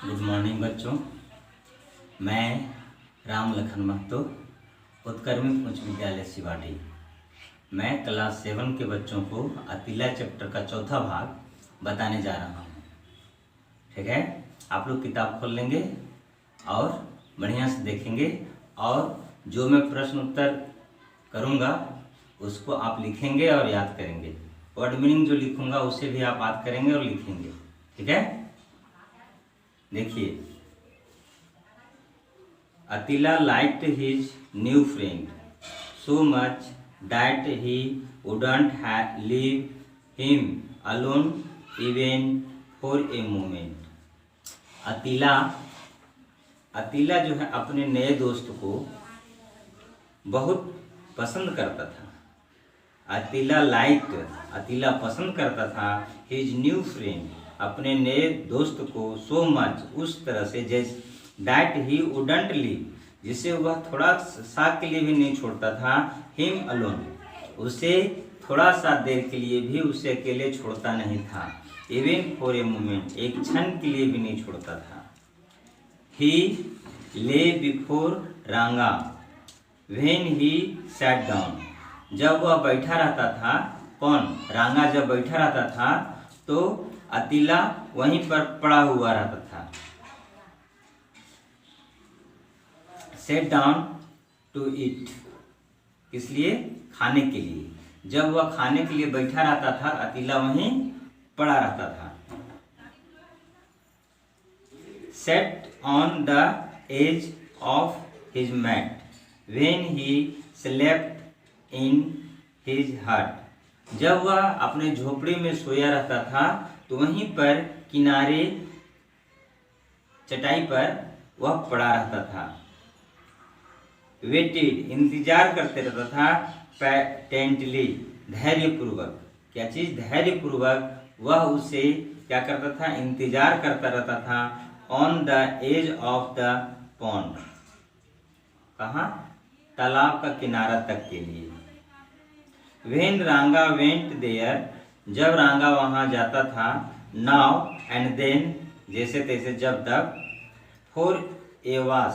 Good morning बच्चों। मैं राम लखन महतो, उत्कर्मी उच्च विद्यालय सिवाड़ी। मैं क्लास 7 के बच्चों को अतीला चैप्टर का चौथा भाग बताने जा रहा हूँ। ठीक है, आप लोग किताब खोल लेंगे और बढ़िया से देखेंगे, और जो मैं प्रश्न उत्तर करूँगा उसको आप लिखेंगे और याद करेंगे। वर्ड मीनिंग जो लिखूँगा उसे भी आप याद करेंगे और लिखेंगे। ठीक है, देखिए, Attila liked his new friend so much that he wouldn't leave him alone even for a moment. अतीला जो है अपने नए दोस्त को बहुत पसंद करता था। अतीला पसंद करता था हिज न्यू फ्रेंड, अपने नए दोस्त को, सो मच, उस तरह से, जैसे दैट ही वुडंट लीव, जिसे वह थोड़ा सा के लिए भी नहीं छोड़ता था, हिम अलोन, उसे थोड़ा सा देर के लिए भी उसे अकेले छोड़ता नहीं था, इवन फॉर ए मोमेंट, एक क्षण के लिए भी नहीं छोड़ता था। ही ले बिफोर रांगा व्हेन ही सैट डाउन, जब वह बैठा रहता था, कौन, रांगा जब बैठा रहता था तो अतीला वहीं पर पड़ा हुआ रहता था। सेट डाउन टू ईट, इसलिए खाने के लिए, जब वह खाने के लिए बैठा रहता था अतीला वहीं पड़ा रहता था। Sat on the edge of his mat when he slept in his hut, जब वह अपने झोपड़ी में सोया रहता था तो वहीं पर किनारे चटाई पर वह पड़ा रहता था। वेटेड, इंतजार करते रहता था, पैटेंटली, धैर्यपूर्वक, क्या चीज, धैर्यपूर्वक वह उसे क्या करता था, इंतजार करता रहता था। On the edge of the pond, कहाँ, तालाब का किनारा तक के लिए। व्हेन रांगा वेंट देयर, जब रांगा वहां जाता था। नाउ एंड देन, जैसे तैसे, जब तक। फॉर ए वॉश,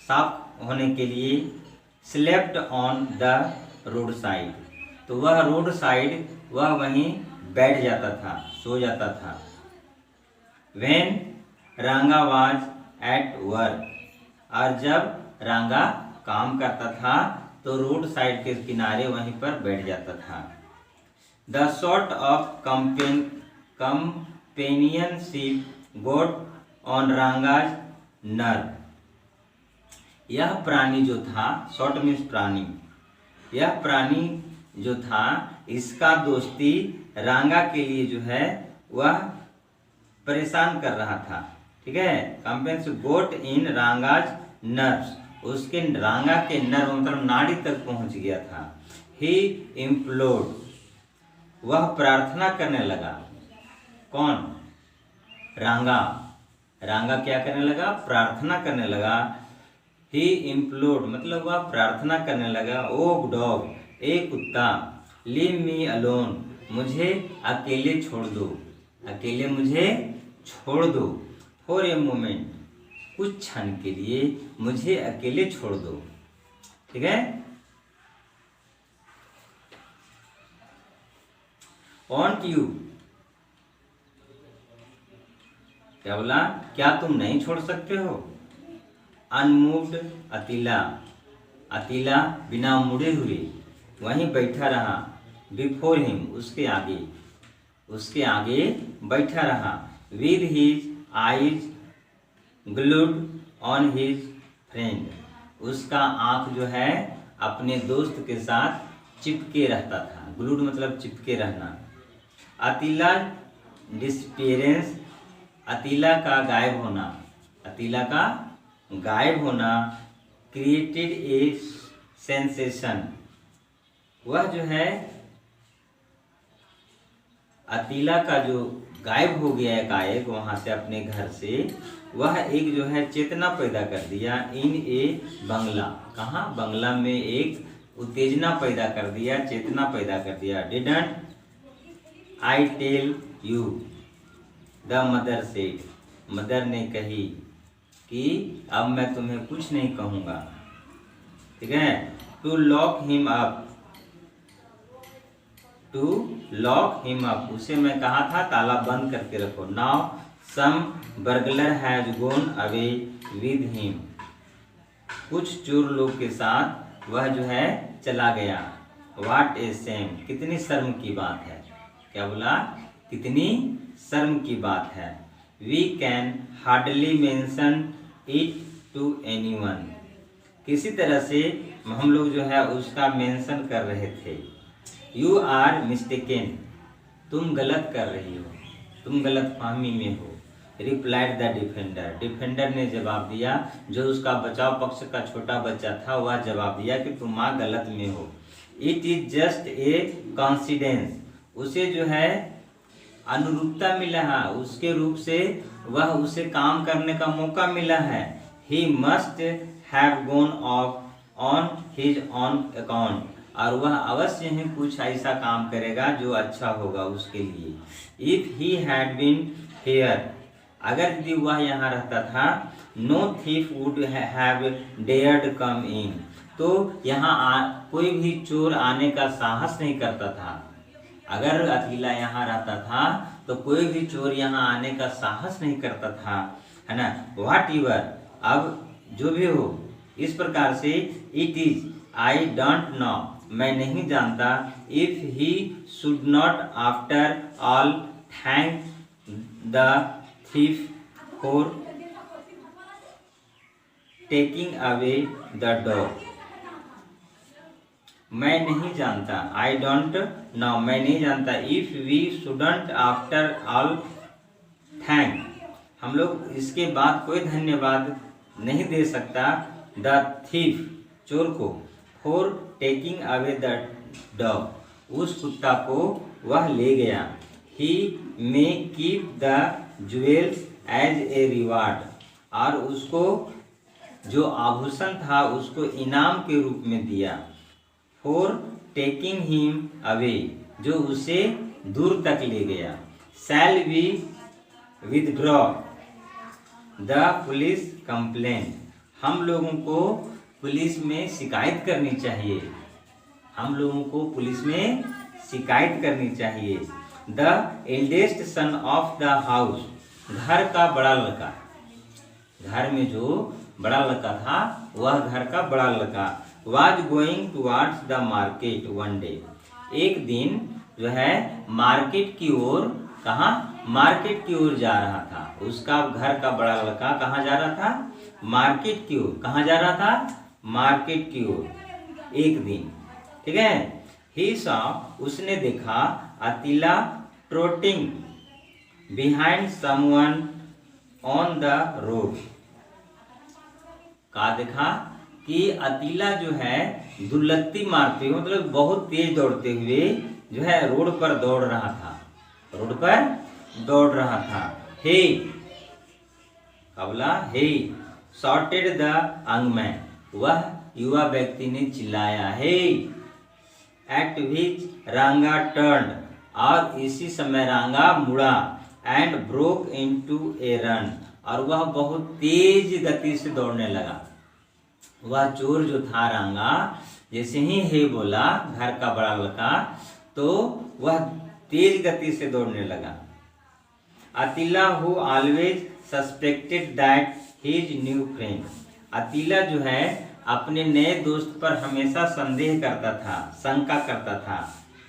साफ होने के लिए। Slept on the road side, तो वह रोड साइड, वह वहीं बैठ जाता था, सो जाता था। व्हेन रांगा वाज एट वर्क, और जब रांगा काम करता था तो रोड साइड के किनारे वहीं पर बैठ जाता था। The sort of companionship got on Ranga's nerve, यह प्राणी जो था, शॉर्ट मीन्स प्राणी, यह प्राणी जो था, इसका दोस्ती रांगा के लिए जो है वह परेशान कर रहा था। ठीक है, कंपेन्स गोट इन रांगाज नर्व्स, उसके रांगा के नर्व मतलब नाड़ी तक पहुंच गया था। ही इम्प्लोर्ड, वह प्रार्थना करने लगा। कौन, रांगा क्या करने लगा, प्रार्थना करने लगा। ही इम्प्लोर्ड मतलब वह प्रार्थना करने लगा। ओ डॉग, ए कुत्ता, लीव मी अलोन, मुझे अकेले छोड़ दो, अकेले मुझे छोड़ दो। फॉर ए मोमेंट, कुछ क्षण के लिए मुझे अकेले छोड़ दो। ठीक है, वॉन्ट यू, क्या बोला, क्या तुम नहीं छोड़ सकते हो। अनमूव्ड अतीला बिना मुड़े हुए वहीं बैठा रहा। बिफोर हिम, उसके आगे बैठा रहा। With his eyes glued on his friend, उसका आंख जो है अपने दोस्त के साथ चिपके रहता था। ग्लूड मतलब चिपके रहना। अतीला डिस्पेरेंस, अतीला का गायब होना। क्रिएटेड ए सेंसेशन, वह जो है अतीला का जो गायब हो गया एकाएक वहां से अपने घर से, वह एक जो है चेतना पैदा कर दिया। इन ए बंगला, कहाँ, बंगला में एक उत्तेजना पैदा कर दिया, चेतना पैदा कर दिया। Didn't I tell you, the mother said, mother ने कही कि अब मैं तुम्हें कुछ नहीं कहूँगा। ठीक है, to lock him up, to lock him up, उसे मैं कहा था ताला बंद करके रखो। Now some burglar has gone away with him, कुछ चोर लोग के साथ वह जो है चला गया। व्हाट ए सेम, कितनी शर्म की बात है। क्या बोला, कितनी शर्म की बात है। We can hardly mention it to anyone, किसी तरह से हम लोग जो है उसका मेंशन कर रहे थे। यू आर मिस्टेकन, तुम गलत कर रही हो, तुम गलत फहमी में हो। रिप्लाइड द डिफेंडर, डिफेंडर ने जवाब दिया, जो उसका बचाव पक्ष का छोटा बच्चा था वह जवाब दिया कि तुम माँ गलत में हो। It is just a coincidence, उसे जो है अनुरूपता मिला है, उसके रूप से वह उसे काम करने का मौका मिला है। He must have gone of on his on account, और वह अवश्य ही कुछ ऐसा काम करेगा जो अच्छा होगा उसके लिए। If he had been here, अगर यदि वह यहाँ रहता था, no thief would have dared come in, तो यहाँ कोई भी चोर आने का साहस नहीं करता था। अगर अतीला यहाँ रहता था तो कोई भी चोर यहाँ आने का साहस नहीं करता था, है ना। व्हाट एवर, अब जो भी हो, इस प्रकार से it is, I don't know, मैं नहीं जानता। If he should not after all thank the thief for taking away the dog, मैं नहीं जानता। आई डोंट नो, मैं नहीं जानता। If we shouldn't after all thank, हम लोग इसके बाद कोई धन्यवाद नहीं दे सकता। द थीफ, चोर को, for taking away the dog, उस कुत्ता को वह ले गया। He may keep the jewels as a reward, और उसको जो आभूषण था उसको इनाम के रूप में दिया। फॉर टेकिंग हिम अवे, जो उसे दूर तक ले गया। Shall we withdraw the police complaint, हम लोगों को पुलिस में शिकायत करनी चाहिए, हम लोगों को पुलिस में शिकायत करनी चाहिए। The eldest son of the house, घर का बड़ा लड़का, घर में जो बड़ा लड़का था वह घर का बड़ा लड़का। was going towards the market one day, एक दिन जो है मार्केट की ओर, कहाँ, मार्केट की ओर जा रहा था। उसका घर का बड़ा लड़का कहाँ जा रहा था, मार्केट की ओर। कहाँ जा रहा था, मार्केट की ओर एक दिन। ठीक है, ही सॉ, उसने देखा, Attila trotting behind someone on the road, का देखा कि अतीला जो है दुर्लत्ती मारते हुए, मतलब बहुत तेज दौड़ते हुए जो है रोड पर दौड़ रहा था, रोड पर दौड़ रहा था। हे, कबला हे, शॉर्टेड द यंग मैन, वह युवा व्यक्ति ने चिल्लाया। हे, एट विच रांगा टर्न, और इसी समय रांगा मुड़ा। And broke into A run, और वह बहुत तेज गति से दौड़ने लगा। वह चोर जो था रांगा, जैसे ही हे बोला घर का बड़ा लड़का, तो वह तेज गति से दौड़ने लगा। Attila who always suspected that his new friend, Attila जो है अपने नए दोस्त पर हमेशा संदेह करता था, शंका करता था।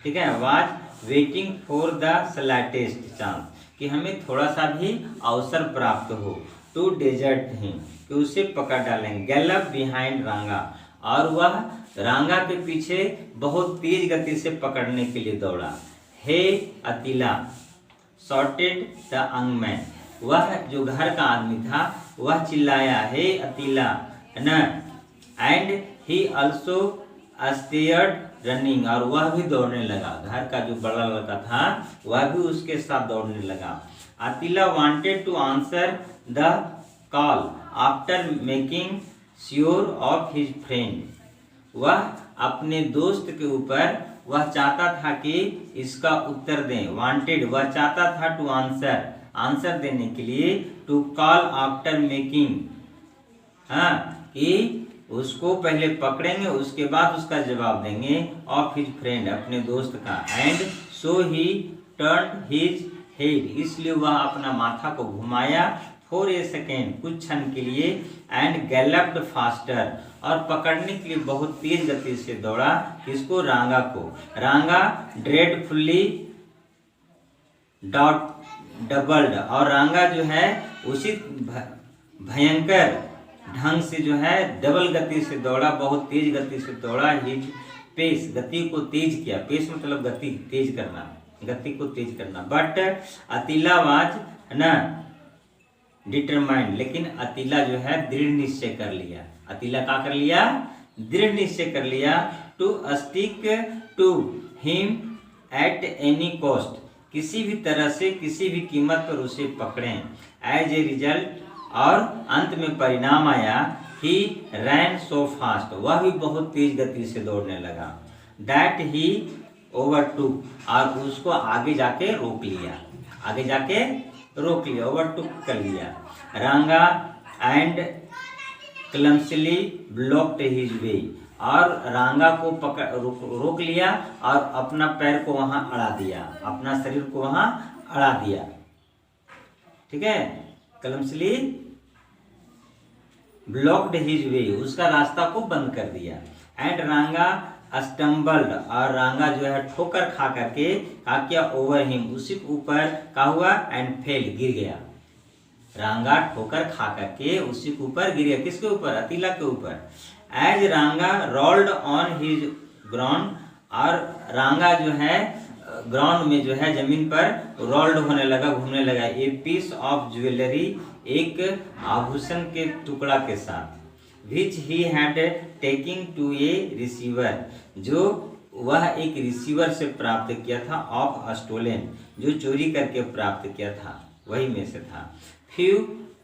ठीक है, was waiting for the slightest chance, कि हमें थोड़ा सा भी अवसर प्राप्त हो, टू डेजर्ट हिम, कि उसे पकड़ डालेंगे। गैलप बिहाइंड रांगा, और वह रांगा के पीछे बहुत तेज गति से पकड़ने के लिए दौड़ा। हे अतीला, शॉर्टेड द यंग मैन, वह जो घर का आदमी था वह चिल्लाया, हे अतीला, है ना। And he also started running, और वह भी दौड़ने लगा। घर का जो बड़ा लड़का था वह भी उसके साथ दौड़ने लगा। Attila wanted to answer the call after making sure of his friend, वह अपने दोस्त के ऊपर वह चाहता था कि इसका उत्तर दें। वांटेड, वह चाहता था टू आंसर, आंसर देने के लिए, टू कॉल आफ्टर मेकिंग, हाँ, कि उसको पहले पकड़ेंगे उसके बाद उसका जवाब देंगे, ऑफ हिज फ्रेंड, अपने दोस्त का, and so he turn his head, इसलिए वह अपना माथा को घुमाया, फॉर ए सेकेंड, कुछ क्षण के लिए, एंड गैलप्ड फास्टर, और पकड़ने के लिए बहुत तेज गति से दौड़ा, किसको, रांगा को। रांगा ड्रेडफुल्ली डबल्ड, और रांगा जो है उसी भयंकर ढंग से जो है डबल गति से दौड़ा, बहुत तेज गति से दौड़ा, हिज पेस, गति को तेज किया, पेस मतलब गति तेज करना, गति को तेज करना, बट अतीला वाज ना डिटरमाइंड, लेकिन अतीला जो है दृढ़ निश्चय कर लिया, अतीला क्या कर लिया, दृढ़ निश्चय कर लिया, to stick to him at any cost, किसी भी तरह से किसी भी कीमत पर उसे पकड़ें, एज ए रिजल्ट, और अंत में परिणाम आया, ही रैन सो फास्ट, वह भी बहुत तेज गति से दौड़ने लगा, दैट ही ओवरटुक, और उसको आगे जाके रोक लिया, आगे जाके रोक लिया, ओवरटुक कर लिया, रांगा एंड क्लमसली ब्लॉक्ड हिज वे, और रांगा को रोक लिया और अपना पैर को वहां अड़ा दिया, अपना शरीर को वहां अड़ा दिया, ठीक है, क्लमसली ब्लॉक्ड हिज वे, उसका रास्ता को बंद कर दिया, एंड रांगा स्टम्बल्ड, और रांगा जो है ठोकर खा करके क्या किया, ओवर हिम, उसी के ऊपर क्या हुआ, एंड फेल, गिर गया, रांगा ठोकर खा करके उसी के ऊपर गिर गया, किसके ऊपर, अतीला के ऊपर, एज रांगा रोल्ड ऑन हिज ग्राउंड, और रांगा जो है ग्राउंड में जो है जमीन पर रोल्ड होने लगा, घूमने लगा, ए पीस ऑफ ज्वेलरी, एक आभूषण के टुकड़ा के साथ, which he had taking to a receiver, जो वह एक रिसीवर से प्राप्त किया था, ऑफ स्टोलन, जो चोरी करके प्राप्त किया था, वही में से था, फ्यू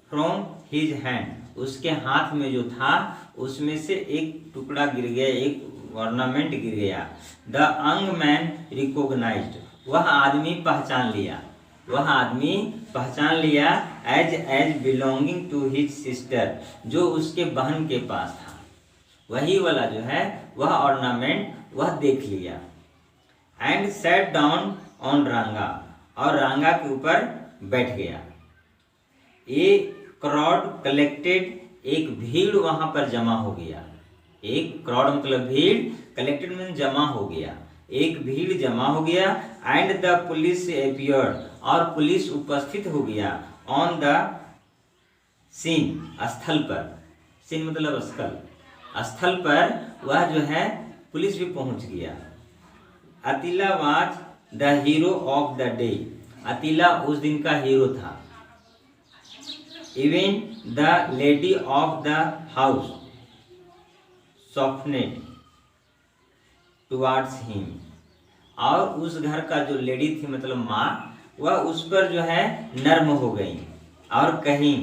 फ्रॉम हिज हैंड, उसके हाथ में जो था उसमें से एक टुकड़ा गिर गया, एक ऑर्नामेंट गिर गया, द यंग मैन रिकॉग्नाइज्ड, वह आदमी पहचान लिया, वह आदमी पहचान लिया, as belonging to his sister, जो उसके बहन के पास था, वही वाला जो है वह ऑर्नामेंट वह देख लिया, एंड सेट डाउन ऑन रांगा, और रांगा के ऊपर बैठ गया, ए क्राउड कलेक्टेड, एक भीड़ वहां पर जमा हो गया, एक क्राउड मतलब भीड़, कलेक्टेड में जमा हो गया, एक भीड़ जमा हो गया, एंड द पुलिस अपीयर्ड, और पुलिस उपस्थित हो गया, ऑन द सीन, स्थल पर, सीन मतलब स्थल, स्थल पर वह जो है पुलिस भी पहुंच गया, Attila was the hero of the day, Attila उस दिन का हीरो था, even the lady of the house softened towards him, और उस घर का जो लेडी थी मतलब माँ, वह उस पर जो है नर्म हो गई, और कहीं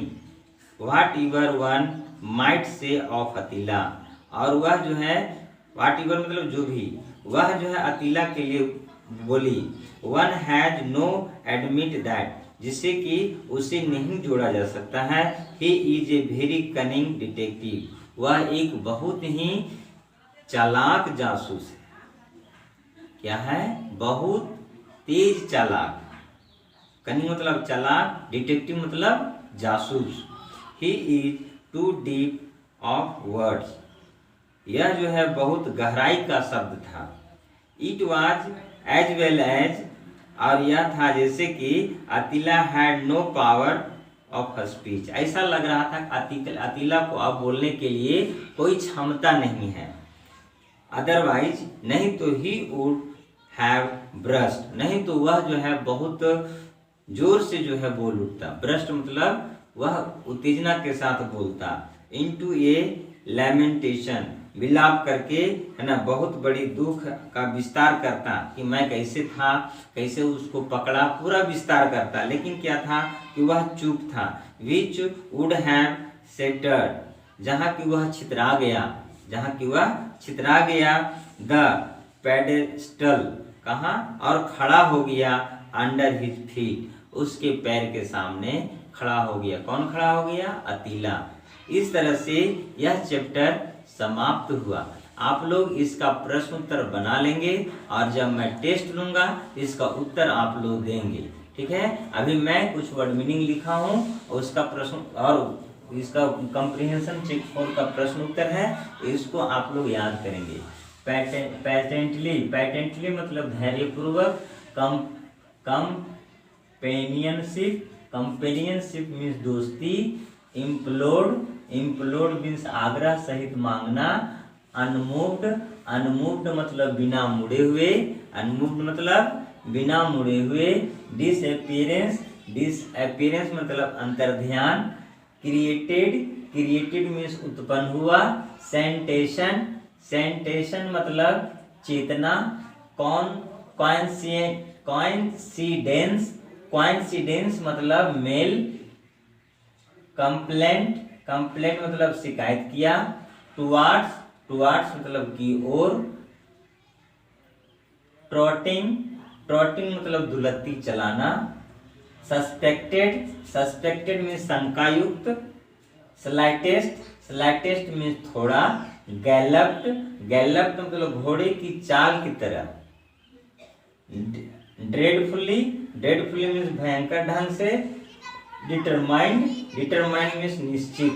whatever one might say of Attila, और वह जो है व्हाट एवर मतलब जो भी, वह जो है अतीला के लिए बोली, one has no admit that, जिससे कि उसे नहीं जोड़ा जा सकता है, he is a very cunning detective, वह एक बहुत ही चालाक जासूस है, क्या है, बहुत तेज चालाक, कनिंग मतलब चालाक, डिटेक्टिव मतलब जासूस, he is too deep of words, यह जो है बहुत गहराई का शब्द था, it was as well as, और यह था जैसे कि Attila had no power of speech, ऐसा लग रहा था अतीला को अब बोलने के लिए कोई क्षमता नहीं है, अदरवाइज नहीं तो ही वुड हैव ब्रस्ट, नहीं तो वह जो है बहुत जोर से जो है बोल उठता, ब्रस्ट मतलब वह उत्तेजना के साथ बोलता, इनटू ए लैमेंटेशन, विलाप करके, है ना, बहुत बड़ी दुख का विस्तार करता कि मैं कैसे था, कैसे उसको पकड़ा, पूरा विस्तार करता, लेकिन क्या था कि वह चुप था, विच वुड हैव सेटर्ड, जहाँ की वह छितरा गया, जहाँ की वह छितरा गया, द पेडेस्टल, कहाँ, और खड़ा हो गया, अंडर हिज फीट, उसके पैर के सामने खड़ा हो गया। कौन खड़ा हो गया? अतीला। इस तरह से यह चैप्टर समाप्त हुआ। आप लोग इसका प्रश्न उत्तर बना लेंगे और जब मैं टेस्ट लूंगा इसका उत्तर आप लोग देंगे। ठीक है, अभी मैं कुछ वर्ड मीनिंग लिखा हूँ और उसका प्रश्न और इसका कंप्रीहेंशन चेक 4 का प्रश्न उत्तर है, इसको आप लोग याद करेंगे। पैटेंटली मतलब धैर्यपूर्वक। कंपेनियनशिप मीन्स दोस्ती। इम्प्लोड मीन्स आग्रह सहित मांगना। अनमूव्ड मतलब बिना मुड़े हुए। डिसअपियरेंस मतलब अंतर्ध्यान। क्रिएटेड मीन्स उत्पन्न हुआ। सेंटेशन मतलब चेतना। कॉइंसिडेंस मतलब मेल। कंप्लेंट मतलब शिकायत किया। टुवार्ड्स मतलब की ओर। ट्रॉटिंग मतलब दुलत्ती चलाना। सस्पेक्टेड मीन्स शंकायुक्त। स्लाइटेस्ट मीन्स थोड़ा। गैलप्ड मतलब घोड़े की चाल की तरह। ड्रेडफुली मीन्स भयंकर ढंग से। डिटरमाइंड मीन्स निश्चित।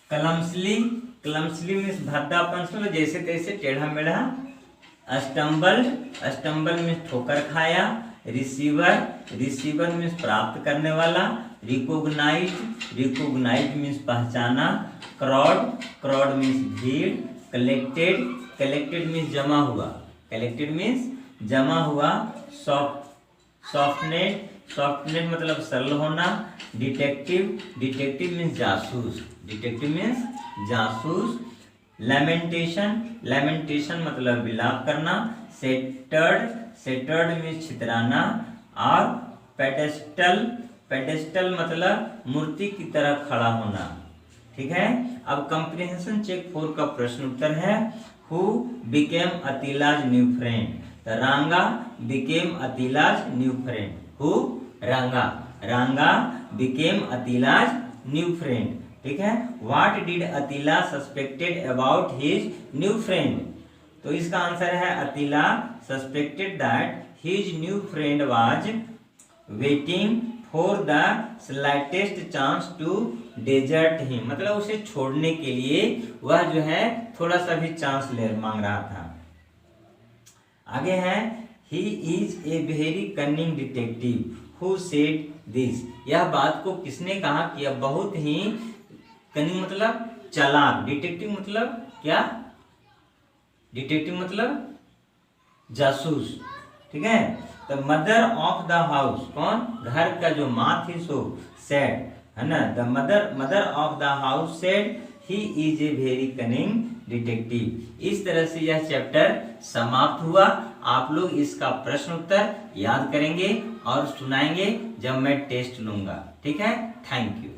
क्लम्सली मीन्स भद्दापन से जैसे तैसे टेढ़ा मेढ़ा। स्टम्बल मीन्स ठोकर खाया। रिसीवर मीन्स प्राप्त करने वाला। रिकोगनाइज मीन्स पहचाना। क्राउड मीन्स भीड़। कलेक्टेड मीन्स जमा हुआ। सॉफ्टनेट मतलब सरल होना। डिटेक्टिव मीन्स जासूस। लैमेंटेशन मतलब विलाप करना। सेटर्ड मीन्स छितराना। और पेडेस्टल मतलब मूर्ति की तरह खड़ा होना। ठीक है, अब कंप्रीहेंशन चेक 4 का प्रश्न उत्तर है। Who became Attila's new friend? Ranga became Attila's new friend. Who Ranga became Attila's new friend. ठीक है, what did Attila suspected about his new friend? तो इसका आंसर है Attila suspected that his new friend was waiting for the slightest chance to desert him. मतलब उसे छोड़ने के लिए वह जो है थोड़ा सा भी चांस मांग रहा था। आगे है he is a very cunning detective who said this. यह बात को किसने कहा? कि यह बहुत ही कनिंग मतलब चालाक। डिटेक्टिव मतलब क्या? डिटेक्टिव मतलब जासूस। ठीक है, तो मदर ऑफ द हाउस कौन? घर का जो माँ थी सो सेड है ना। The mother of the house said he is a very cunning detective. इस तरह से यह चैप्टर समाप्त हुआ। आप लोग इसका प्रश्न उत्तर याद करेंगे और सुनाएंगे जब मैं टेस्ट लूंगा। ठीक है, थैंक यू।